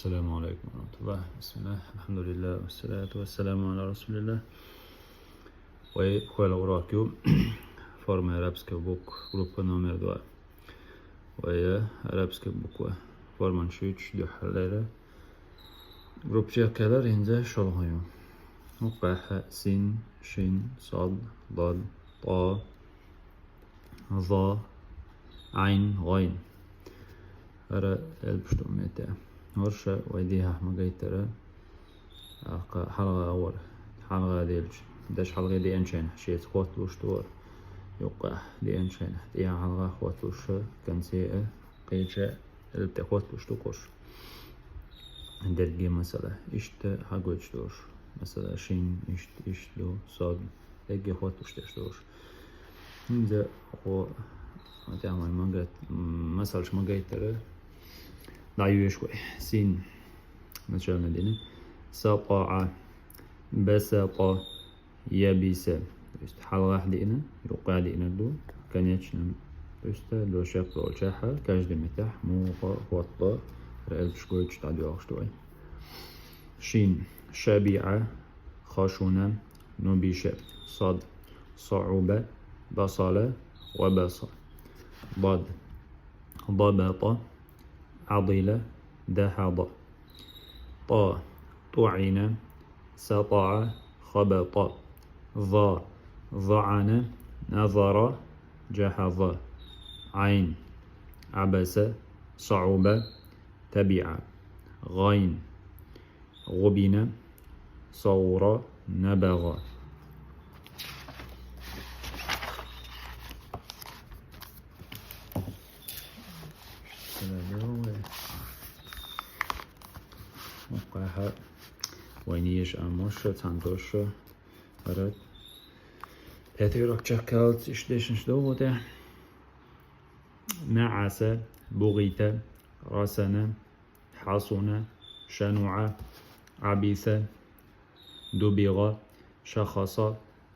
السلام عليكم ورحمة الله. بسم الله، الحمد لله والصلاة والسلام على رسول الله. Hvala urakju forma arabske bok grupa nummer 2. Arabske bokve forman 3 halere grupça kadar ince şolhayım. Muqaha sin shin sad dal ta za ayn ghayn. Ara البشتومية ورشة ويديها حمقيترة حلقة أول حلقة ديلش داش حلقة دي أنشين شيت خوات لوشتور يوقع دي أنشين ديها حلقة خوات لوشة كان سيئة قيشة البتا خوات لوشتوكوش درجي مثلا إشت حقوشتوش مثلا شين إشتلو صاد درجي خوات لوشتوش إذا هو تعمل مقات مثلا مقيترة ضعيوه شوي سين مثلا دينا سطع بسط يبس حال واحد هنا يوقع هنا دو كان يتشنم لو شق لو شاحة كاش دمتاح مو خطة رأيت شوي تشتعدي شوي شين شبيعة خشونة نبيشة صد صعوبة بصلة وبصل ضد ضبط عضلة دحض طا طعن سطع خبط ضا ضعن نظر جحظ عين عبس صعوبة تبع غين غبن صور نبغ. وقعها وينيش أموش تندوش أرد تأثيرك تشكلت إشتيشن شدو ده نعس بغيت رسن حصن شنوع عبيث دبغ شخص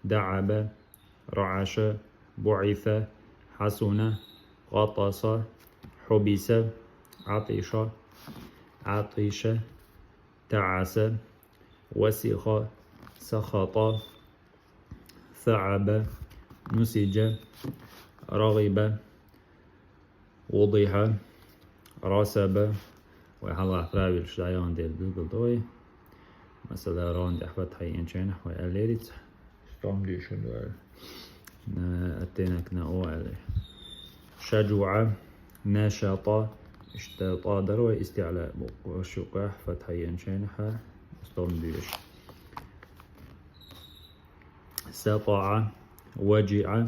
دعب رعش بعث حسن غطس حبس عطش عطش تعس وسخ سخط ثعب نسج رغب وضح رسب وحلا فرابل شدايان ديل جوجل دوي مثلا ران دحبت هاي انشان حوي أليريت سترونجي شنو أتينك نأو عليه شجوع نشط اشتطا دروي استعلاء وشقاح فتحي انشانحة استرنديش سطع وجع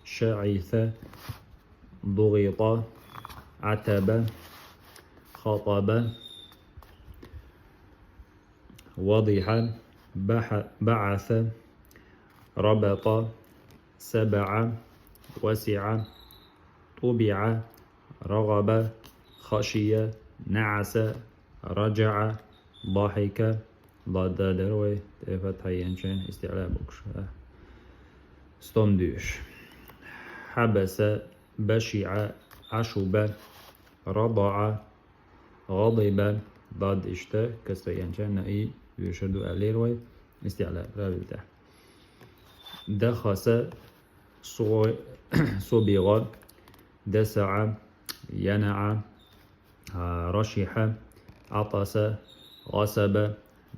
شعيث ضغط عتب خطب وضح بعث ربط سبع وسع طبع رغب خشية نعس رجع ضحك ضد دروي فتحي ينشين استعلاء بوكش ستومدوش حبس بشع عشب رضع غضب ضد اشتا كسر ينشين نأي يشدو أليروي استعلاء رابلته دخس صبغ دسع ينع رشح عطس غصب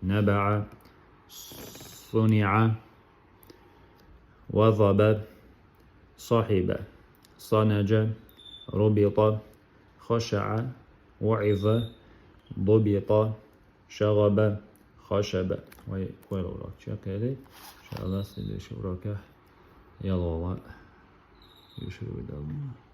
نبع صنع وضب صحب صنج ربط خشع وعظ ضبط شغب خشب ويقول شكله إن شاء الله سيدي شبرك يلا الله يشرب دم